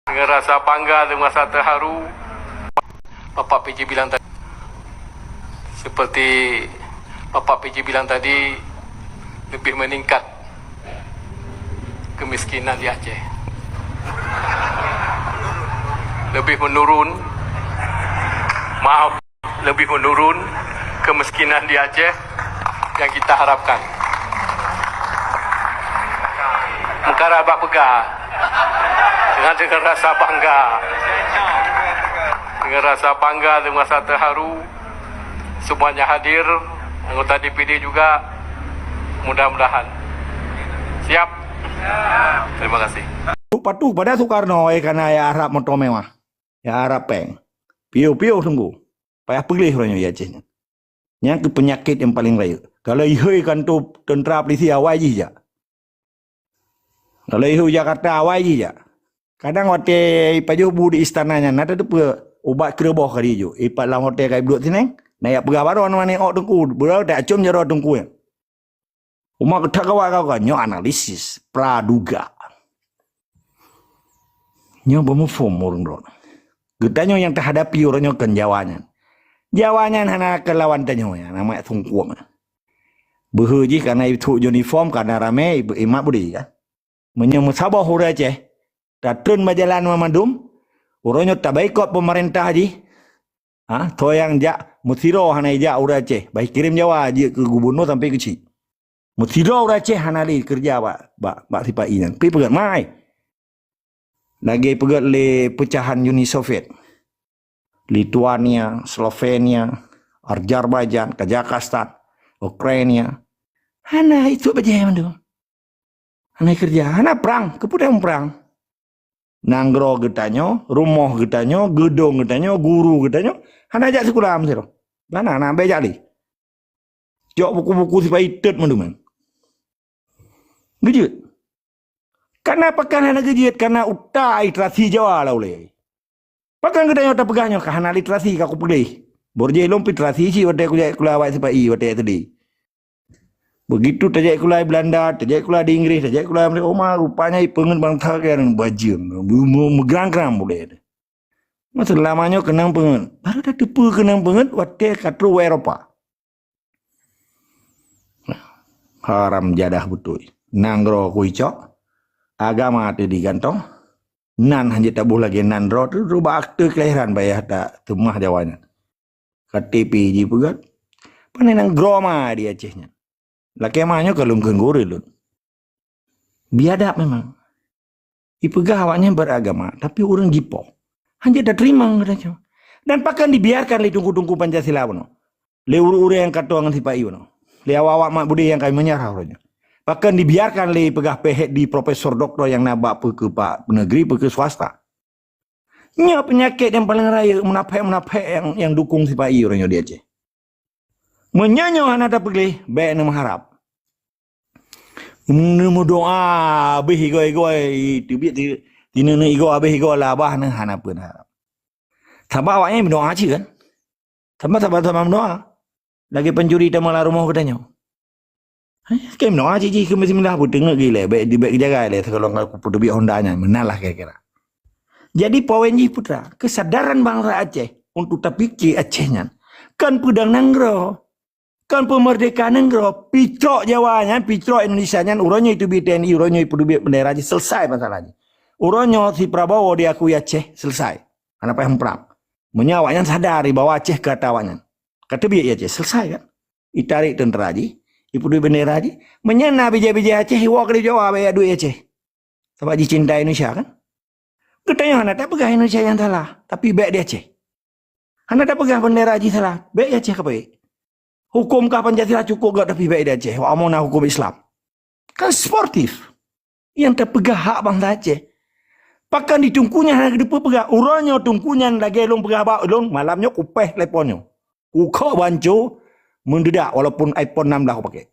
Dengan rasa bangga dan rasa terharu, Bapak PJ bilang tadi, seperti Bapak PJ bilang tadi, lebih meningkat kemiskinan di Aceh, lebih menurun kemiskinan di Aceh yang kita harapkan. Mengkara abak pegah dengan rasa bangga, dengan rasa terharu, semuanya hadir, anggota DPD juga, mudah-mudahan siap. Terima kasih. Patuh pada Soekarno karena ya harap motor mewah, ya harap peng, piu tunggu, payah pilih orangnya ya Acehnya. Yang penyakit yang paling raya. Kalau ihoi kan tu tentera polisi awal je. Kalau ihoi Jakarta awal je. Kadang hotel paju bu di istananya, nada tu ubat kerebah kali je. Ipat dalam hotel kai duduk sini, naik pegawai baru mana ok tungku, berau tak acum jero tungku ya. Umat ketak kau kan, nyo analisis, praduga. Nyo bermufum orang dron. Getanya yang terhadapi orangnya kan jawanya. Jawanya hana kelawan tanyo ya, nama tungkuang. Berhaji karena itu uniform karena ramai imak budi kan. Menyemut sabah hura Aceh. Datun majalan memadum. Orangnya tak baik kot pemerintah haji. Toyang jak mutiro hana ijak hura Aceh. Baik kirim Jawa aja ke gubernur sampai kecil. Mutiro hura Aceh hana li kerja bak sipai nan. Pi pegat mai. Lagi pegat le pecahan Uni Soviet. Lithuania, Slovenia, Azerbaijan, Kazakhstan, Ukraina. Hana itu baca mandu. Hana kerja, hana perang, kemudian perang. Nanggro getanyo, rumah getanyo, gedung getanyo, guru getanyo. Hana ajak sekolah amsiro. Mana hana bejak li. Jok buku-buku siapa itet mandu man. Gejut. Kenapa kan hana gejut? Karena utai literasi Jawa lah oleh. Pakai kita yang terpegahnya kahana literasi aku pilih. Borje lom literasi si waktu aku jadi kuliah awak sepai waktu tadi. Begitu terjadi kuliah Belanda, terjadi kuliah di Inggris, terjadi kuliah Amerika, rupanya pengen bangsa kan bajim, megerang-gerang boleh. Masa lamanya kenang pengen, baru dah tepu kenang pengen waktu katru Eropa. Haram jadah betul. Nanggro kuicok, agama tu digantong. Nan hanya tak boleh lagi nan roh tu rubah akte kelahiran bayar tak temah jawanya. KTP je pegat. Panen nang groma di Acehnya. Laki mahnya kalau menggori lun. Biadab memang. Ipegah awaknya beragama tapi orang gipo. Hanya dah terima katanya. Dan pakan dibiarkan le tunggu-tunggu Pancasila puno. Le uru-uru yang katuangan sipai puno. Le awak mak budi yang kami menyarah orangnya. Bahkan dibiarkan le pegah pehek di profesor doktor yang nabak ke pak negeri ke swasta. Nya penyakit yang paling raya menapek yang dukung si pai orangnya di Aceh. Menyanyo hana tak pergi baik nama harap. Nemu doa abih igoi tibit tinene igo abih igo labah ne hana pun harap. Sabah awaknya berdoa aja kan. Sabah berdoa. Lagi pencuri tamalah rumah katanya. Kem no aja ke mesti mendah pun tengok gila baik di baik jaga le kalau aku perlu Hondanya menalah kira-kira. Jadi poin ji putra kesadaran bangsa Aceh untuk tapiki Acehnya kan pedang nanggro kan pemerdekaan nanggro picok Jawanya picok Indonesianya urangnya itu BTNI urangnya itu bendera aja selesai masalahnya. Urangnya si Prabowo diakui Aceh selesai. Kenapa yang perang? Menyawanya sadari bahwa Aceh katawanya. Kata biar Aceh selesai kan. Itarik tentera aja. Ibu duit bendera aja. Menyana bija-bija Aceh, iwak di Jawa bayar duit Aceh. Sebab dia cinta Indonesia kan. Katanya hana tak pegah Indonesia yang salah. Tapi baik di Aceh. Hana tak pegah bendera aja salah. Baik di Aceh ke baik. Hukum kah Pancasila cukup gak tapi baik di Aceh. Wak amunah hukum Islam. Kan sportif. Yang tak pegah hak bangsa Aceh. Pakan ditungkunya hana kedepa pegah. Urangnya tungkunya lagi long pegah bak long. Malamnya kupeh teleponnya. Kukok bancu. Mendedak walaupun iPhone 16 aku pakai.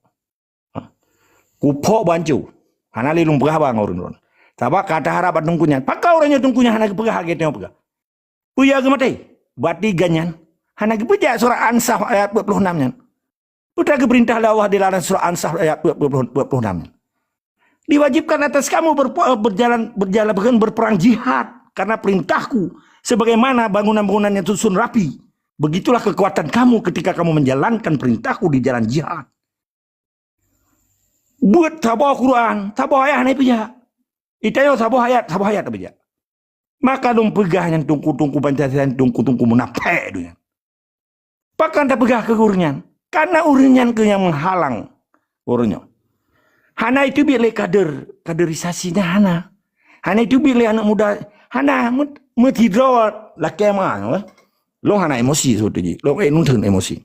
Kupok bancu. Hana lilung pegah bang orang. Sabak kata harap tungkunya. Pakai orangnya tungkunya hana pegah gitu pegah. Puya ke mati. Bati ganyan. Hana pejak surah Ansah ayat 26 nya. Putra ke perintah Allah dilarang surah Ansah ayat 26 nya. Diwajibkan atas kamu berperang jihad. karena perintahku. Sebagaimana bangunan-bangunan yang susun rapi. Begitulah kekuatan kamu ketika kamu menjalankan perintahku di jalan jihad. Buat tabah Quran, tabah ayat ni pejak. Itayo tabah ayat pejak. Maka dong pegah yang tungku-tungku Pancasila, tungku-tungku munafik tu. Pakan tak pegah ke urunyan. Karena urunyan ke yang menghalang urunnya. Hana itu bila kaderisasinya Hana. Hana itu bila anak muda Hana mutidro laki emang. Lo Hana emosi suatu je. Lo nuntung emosi.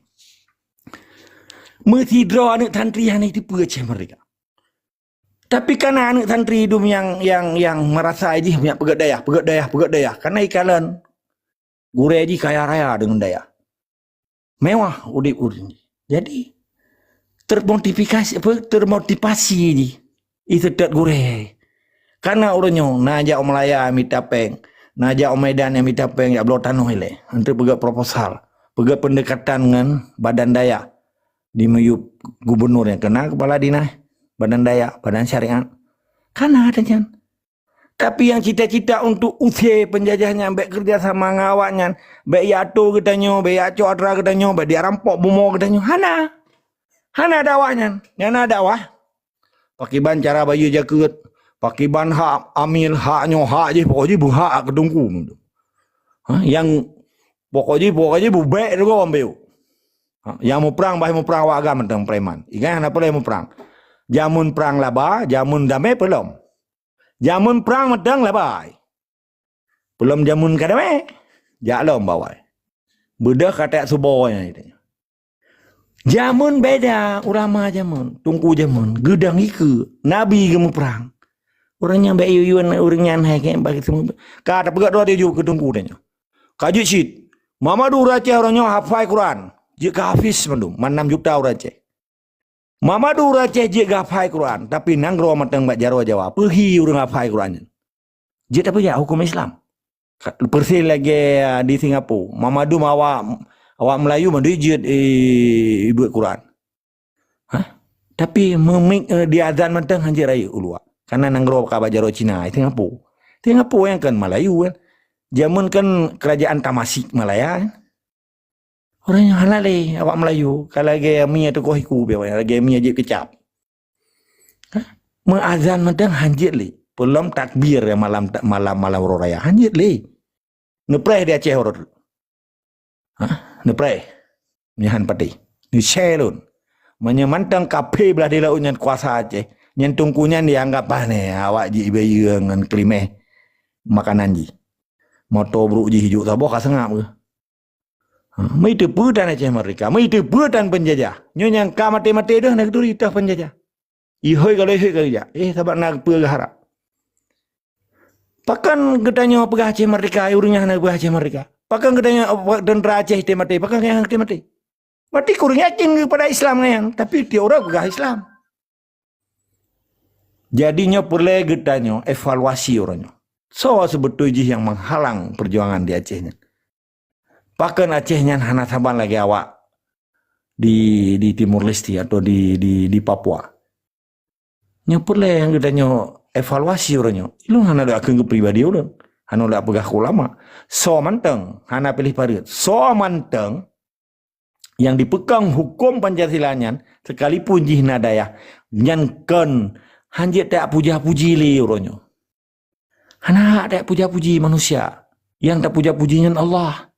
Mutidro anak santri Hana itu pecah mereka. Tapi karena anak santri hidup yang merasa aja punya pegat daya. Karena ikalan gure aja kaya raya dengan daya. Mewah udip urun. Jadi termotivasi ni itu tak gure karena orangnya najak Melaya mitapeng najak Medan yang mitapeng ya belum tanuh ile untuk pegat proposal pegat pendekatan dengan badan daya di meyup gubernur yang kena kepala dinas badan daya badan syariat karena adanya tapi yang cita-cita untuk usai penjajahnya baik kerja sama ngawaknya baik yato katanya baik aco atra katanya baik dia rampok bumo katanya Hana dakwahnya, yang ada dakwah. Pakai ban cara bayu jaket, pakai ban hak amil haknya hak je pokoknya bu hak kedungku. Yang pokoknya bubek tu kau ambil. Yang mau perang wak agam tentang preman. Ingat apa lagi mau perang? Jamun perang laba, jamun damai belum. Jamun perang medang laba. Belum jamun kadame. Jalom bawai. Bedah kata subohnya itu. Jamun beda, ulama jamun, tungku jamun, gedang iku, nabi gemu perang. Orangnya baik yuyuan, orangnya hai kayak bagi semua. Kata pegat doa dia juga ketungku danya. Kaji sit, Mamadu Raja orangnya hafal Quran, jika hafiz mandum, 6 juta Raja. Mamadu Raja jika hafal Quran, tapi nanggro matang bak Jawa Jawa, pergi orang hafal Quran. Jika apa ya hukum Islam? Persil lagi di Singapura, Mamadu awak Melayu mendijit buat Quran. Tapi di azan mentang hanjir raya ulua. Karena nanggro ka bajaro Cina Singapura. Singapura yang kan Melayu kan. Jamun kan kerajaan Tamasik Malaya kan. Orang yang halal awak Melayu. Kalau lagi mia tu kohiku biar lagi mia je kecap. Azan mentang hanjir li. Belum takbir ya malam raya hanjir li. Nepreh dia Aceh orang. Nepray nyahan pati ni shelun menyemantang kafe belah di laut nyan kuasa Aceh nyan tungkunya dianggap ne awak ji bayi dengan klimeh makanan ji moto bro ji hijuk sabo ka sengap ke mai tu pudan Aceh mereka mai tu pudan penjajah nyang ka mati-mati dah nak turi tah penjajah ihoi kali ja sabat nak pe harap pakan gedanya pegah Aceh mereka urungnya nak pegah Aceh mereka. Pakai katanya dan Aceh itu mati, pakai yang mati. Mati kurang yakin kepada Islam yang, tapi dia orang bukan Islam. Jadinya perlu katanya evaluasi orangnya. So sebetulnya yang menghalang perjuangan di Acehnya. Pakai Acehnya hana saban lagi awak di Timur Leste atau di Papua. Nya perlu yang katanya evaluasi orangnya. Lu hana ada akan ke pribadi orang. Hana dak pegah ulama. So manteng, hana pilih parit. So manteng yang dipegang hukum Pancasilanya sekalipun jihna daya nyankan hanjit tak puja-puji li uronyo. Hana tak puja-puji manusia. Yang tak puja-pujinya Allah.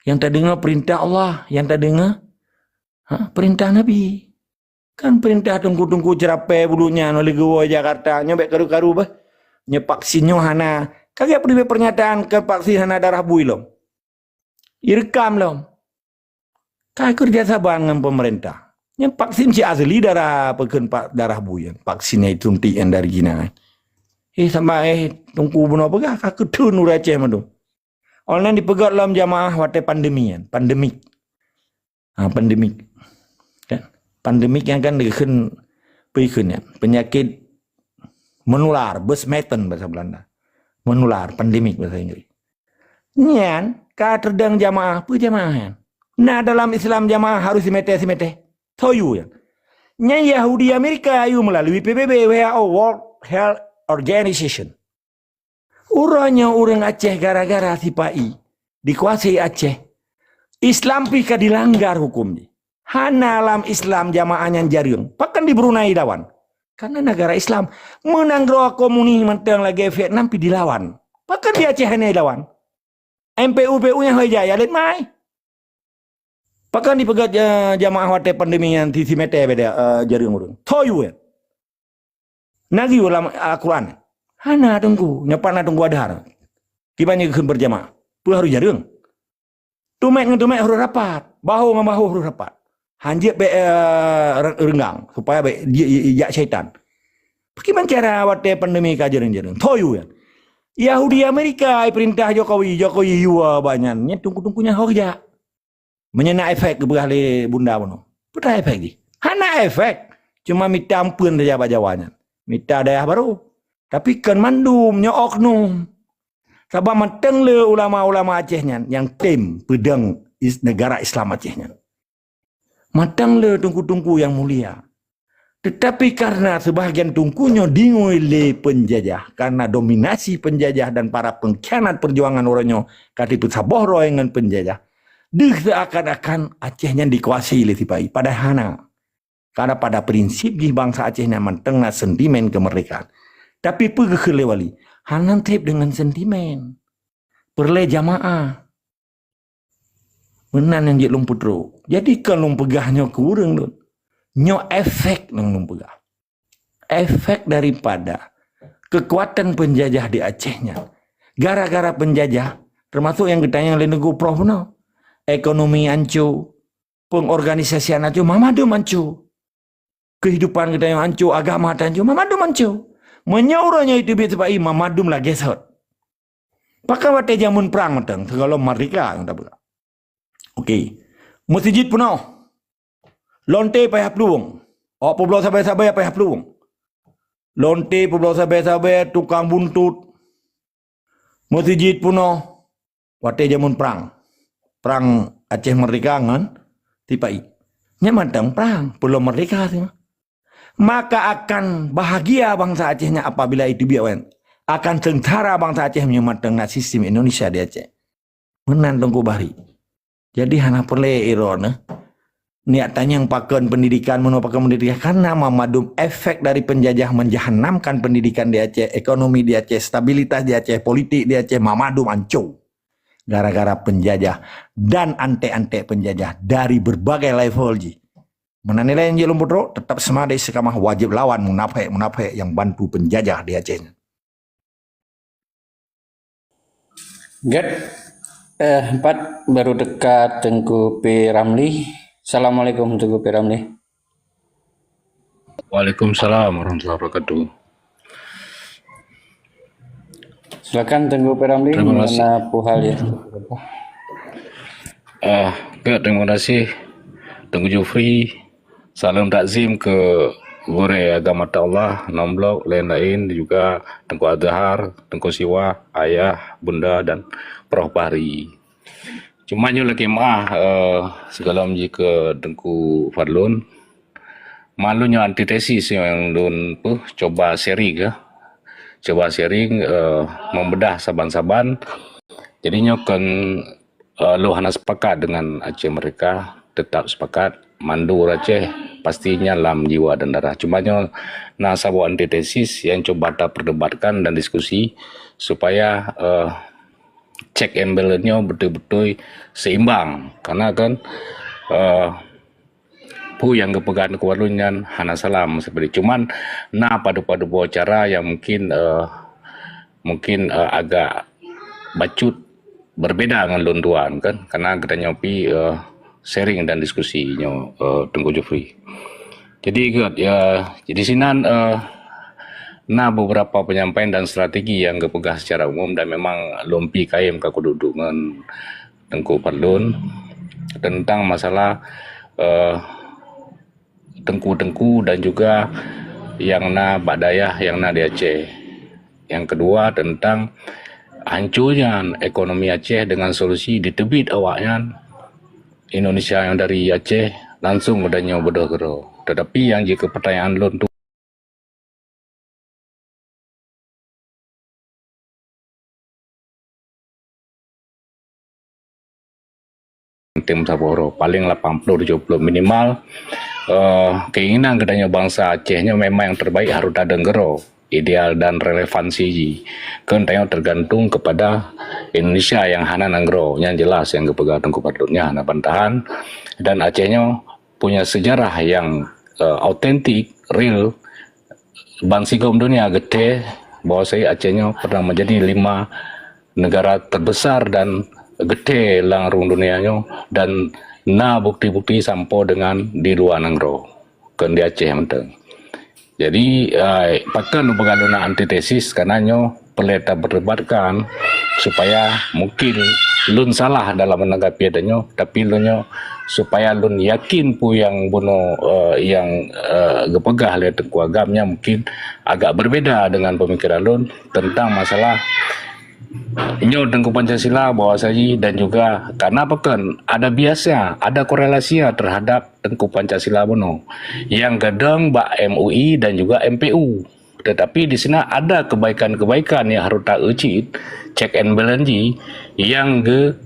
Yang tak dengar perintah Allah, yang tak dengar perintah Nabi. Kan perintah tunggu-tunggu cerapai bulunya oleh gua Jakarta nyobek karu-karu bah. Nyepaksinyo hana kagak perlu pernyataan ke vaksin hana darah bui lom. Irekam lom. Kagak kerja sama dengan pemerintah. Yang vaksin si asli darah peken darah bui. Vaksinnya itu suntikan dari Cina. Sama tunggu benar pegah kagak tun Aceh madu. Orang dipegat dalam jamaah waktu pandemi. Pandemik. Pandemik. Kan? Pandemik yang kan dikhen penyakit menular, besmeten bahasa Belanda. Menular, pandemik bahasa Inggris. Nyan, ka terdang jamaah, apa jamaah? Nah dalam Islam jamaah harus simete. Toyu ya. Nyan Yahudi Amerika ayu melalui PBB WHO World Health Organization. Uranya orang Aceh gara-gara sipai dikuasai Aceh. Islam pika dilanggar hukumnya. Hana alam Islam jamaahnya jarang. Bahkan di Brunei lawan. Karena negara Islam menang roh komunis mentang lagi Vietnam pi dilawan. Bahkan di Aceh hanya lawan. MPU-PU-nya hojaya lihat mai. Bahkan di pegat jamaah wate pandemi yang tisi mete beda jarang orang. Toyu ya. Nagi ulama Al-Quran. Hana tunggu, nyapana tunggu adhar. Kibanya ke berjamaah. Pu harus jarang. Tumek harus rapat. Bahu dengan bahu harus rapat. Hanjir be renggang supaya be jak syaitan. Bagaimana cara wate pandemi ka jarang-jarang? Toyu ya. Yahudi Amerika perintah Jokowi yuwa banyaknya tunggu-tunggunya hoja. Menyena efek berhali bunda bono. Putra efek di. Hana efek. Cuma minta ampun saja bajawanya. Minta daya baru. Tapi kan mandumnya oknum. Sabab mateng le ulama-ulama Acehnya yang tim pedang negara Islam Acehnya. Matang le tungku-tungku yang mulia. Tetapi karena sebahagian tungkunya dingui le penjajah. Karena dominasi penjajah dan para pengkhianat perjuangan orangnya. Katipu saboh dengan penjajah. Dih seakan-akan Acehnya dikuasai le sipai. Pada hana. Karena pada prinsip di bangsa Acehnya mentengah sentimen kemerdekaan. Tapi pergi ke lewali. Hanan tip dengan sentimen. Perle jamaah. Menan yang jik lumput ro. Jadi kan lumpegahnya kurang tu. Nyo efek nang lumpegah. Efek daripada kekuatan penjajah di Acehnya. Gara-gara penjajah. Termasuk yang ketanya oleh negara Prof. No. Ekonomi hancur. Pengorganisasian hancur. Mamadum hancur. Kehidupan ketanya hancur. Agama hancur. Mamadum hancur. Menyauranya itu biasa Pak Imam Madum lah gesot. Pakai wate jamun perang matang. Segala merdeka yang tak berapa. Okey. Masjid penuh. Lonte payah peluang. Oh, pulau sabai-sabai payah peluang. Lonte pulau sabai-sabai tukang buntut. Masjid penuh. Wate jamun perang. Perang Aceh merdeka kan? Tipai. Nya matang perang. Pulau merdeka sih. Maka akan bahagia bangsa Acehnya apabila itu biawan. Akan sengsara bangsa Aceh menyematang sistem Indonesia di Aceh. Menan tunggu bari. Jadi hana perlu irona. Niatannya yang pakai pendidikan, menupakan pendidikan. Karena memadum efek dari penjajah menjahanamkan pendidikan di Aceh. Ekonomi di Aceh, stabilitas di Aceh, politik di Aceh. Memadum hancur. Gara-gara penjajah dan ante-ante penjajah dari berbagai level ji. Menanilai yang jelum putro tetap semadai sekamah wajib lawan munafik yang bantu penjajah di Aceh. Gad, 4 baru dekat Tengku P. Ramli. Assalamualaikum Tengku P. Ramli. Waalaikumsalam warahmatullahi wabarakatuh. Silakan Tengku P. Ramli. Terima kasih. Mana puhal ya? Terima kasih Tengku Jufri. Salam takzim ke Gure Agama Allah, Nomblok, lain-lain juga Tengku Adhar, Tengku Siwa, Ayah, Bunda dan Prof. Bahri. Cuma nyo lagi segala jika Tengku Fadlun. Malunya antitesis yang dun coba sharing ke. Coba sharing membedah saban-saban. Jadinya kan lu hana sepakat dengan Aceh mereka, tetap sepakat mandu Aceh pastinya lam jiwa dan darah. Cumanya sebuah antitesis yang coba kita perdebatkan dan diskusi supaya check and balance-nya betul-betul seimbang. Karena kan yang kepegaan kewalunya hana salam seperti cuman pada buah cara yang mungkin agak bacut berbeda dengan luntuan kan, karena kita nyopi sharing dan diskusinya Tengku Jufri. Jadi jadi sinan beberapa penyampaian dan strategi yang kepegah secara umum dan memang lumpi kaim ke duduk dengan Tengku Fadlun tentang masalah tengku-tengku dan juga yang badayah yang di Aceh. Yang kedua tentang hancurnya ekonomi Aceh dengan solusi ditebit awaknya Indonesia yang dari Aceh langsung adanya bodoh. Tetapi yang jika pertanyaan lon tim Saboro paling 80-70 minimal. Keinginan kedanya bangsa Acehnya memang yang terbaik harus ada ngero ideal dan relevansi kentanya tergantung kepada Indonesia yang hana nanggro yang jelas yang kepegang tengku patutnya hana bantahan dan Acehnya punya sejarah yang autentik real bansigom dunia gede bahwa saya Acehnya pernah menjadi 5 negara terbesar dan gede langrung dunianya dan bukti-bukti sampo dengan di luar nanggro kan di Aceh menteng. Jadi pakan pengaluna antitesis karenanya peleta berdebatkan supaya mungkin lun salah dalam menanggapi adanya tapi lunyo supaya lun yakin pu yang buno yang gepegah lihat tengku agamnya mungkin agak berbeda dengan pemikiran lun tentang masalah nyo tengku Pancasila bahwa saja dan juga karena apa kan ada biasa ada korelasinya terhadap tengku Pancasila buno yang kadang bak MUI dan juga MPU tetapi di sana ada kebaikan-kebaikan yang harus tak ucit check and balance yang ke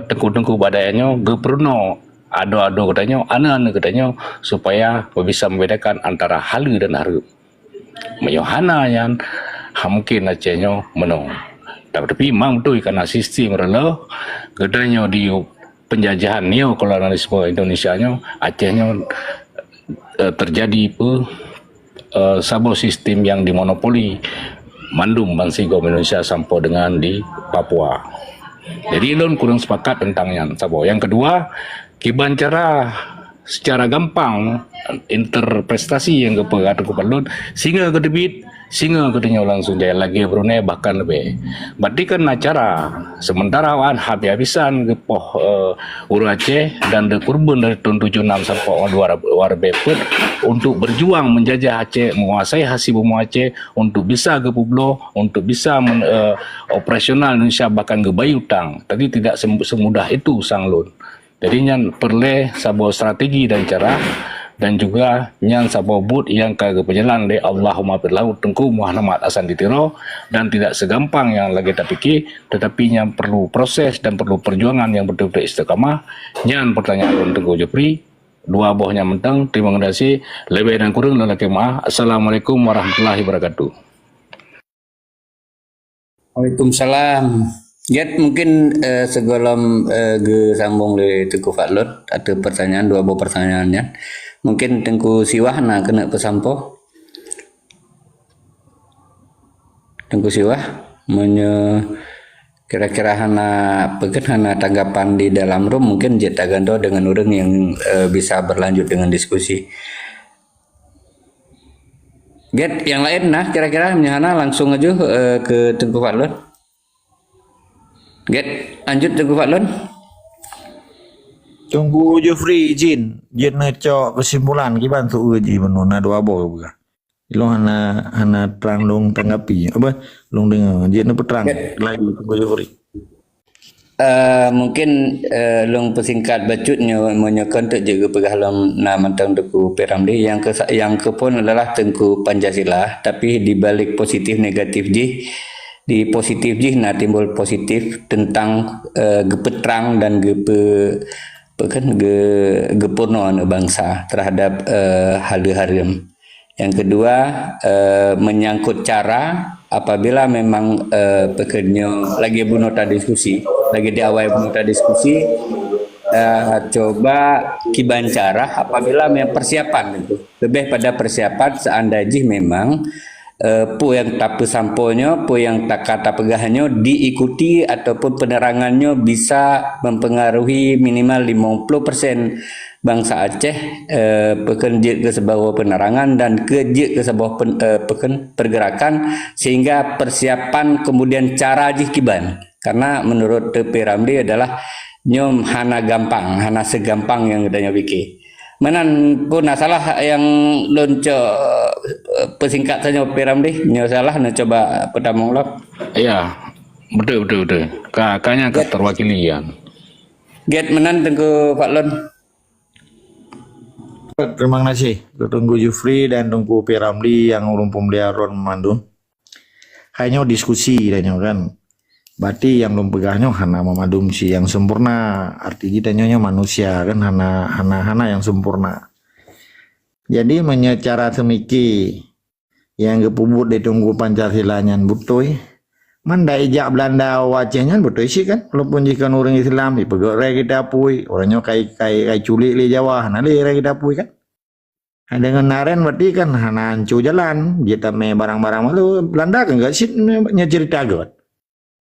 tengku-tengku badainya ge perno ado-ado katanya ana-ana katanya supaya bisa membedakan antara halu dan haru mayohana yang mungkin Acehnya menong tapi memang betul karena sistem rela gedanya di penjajahan neokolonialisme Indonesianya Acehnya terjadi sabo sistem yang dimonopoli mandum bansigom Indonesia sampai dengan di Papua. Jadi lon kurang sepakat tentang yang sabo. Yang kedua, kiban cara secara gampang interpretasi yang kepegat lon sehingga kedebit sehingga kedenya langsung jaya lagi Brunei bahkan lebih. Berarti kan acara sementara wan habis-habisan ke Uru Aceh dan kurban dari tahun 76 sampai 2000 untuk berjuang menjajah Aceh, menguasai hasil bumi Aceh untuk bisa ke Pueblo, untuk bisa operasional Indonesia bahkan ke bayi utang. Tadi tidak semudah itu sang lun. Jadi yang perlu sebuah strategi dan cara dan juga yang sebuah but yang kagak penjalan de Allahumma firlahu tengku Muhammad asan ditiro dan tidak segampang yang lagi tak fikir tetapi yang perlu proses dan perlu perjuangan yang betul-betul istiqamah. Yang pertanyaan tengku Jepri dua bohnya mentang terima kasih lebih dan kurang lelaki maaf. Assalamualaikum warahmatullahi wabarakatuh. Waalaikumsalam. Get mungkin sebelum sambung le Tengku Fadlun ada pertanyaan dua buah pertanyaannya. Mungkin Tengku Siwah nak kena pesampo. Tengku Siwah kira-kira hana pekan hana tanggapan di dalam room mungkin jet agando dengan orang yang bisa berlanjut dengan diskusi. Get yang lain nah kira-kira hana langsung aja ke Tengku Fadlun. Get lanjut Tengku Fadlun. Tunggu Jeffrey izin necok kesimpulan kiban tu uji menuna dua boh buka. Lo hana terang dong tanggapi apa long dengar dia peterang lagi tunggu Jeffrey. Mungkin long pesingkat bacutnya menyokon tu juga pegalam nama Tengku Peramli yang ke pun adalah Tengku Pancasila tapi di balik positif negatif di positif nah timbul positif tentang gepetrang dan gepurnoan bangsa terhadap halu-harum. Yang kedua menyangkut cara apabila memang pekerja lagi bunota diskusi lagi di awal bunota diskusi coba kiban cara apabila memang persiapan itu lebih pada persiapan seandainya memang pu yang tak pesamponya, pu yang tak kata pegahannya diikuti ataupun penerangannya bisa mempengaruhi minimal 50% bangsa Aceh pekerja ke sebuah penerangan dan kerja ke sebuah pergerakan sehingga persiapan kemudian cara jikiban karena menurut Tepi Ramli adalah nyom hana gampang, hana segampang yang adanya wiki. Menan pun salah yang lonco pesingkat saja Peram deh, nyo salah nak coba pertama ulang. Ya, betul. Kakaknya keterwakilian. Get menan Tengku Fadlun. Terima kasih Tunggu Jufri dan Tunggu Peramli yang rumpum liaron memandu. Hanya diskusi dan kan. Berarti yang belum pegahnya hana mamadum si yang sempurna. Arti kita nyonya manusia kan hana yang sempurna. Jadi menyecara semiki yang kepubut ditunggu Pancasilanya betul. Manda ijak Belanda wajahnya betul sih kan. Walaupun jika orang Islam dipegak rai kita pui. Orangnya kai culik li Jawa. Hana li rai kita pui kan. Dengan naren berarti kan hana ancu jalan. Kita me barang-barang malu Belanda kan gak sih cerita got.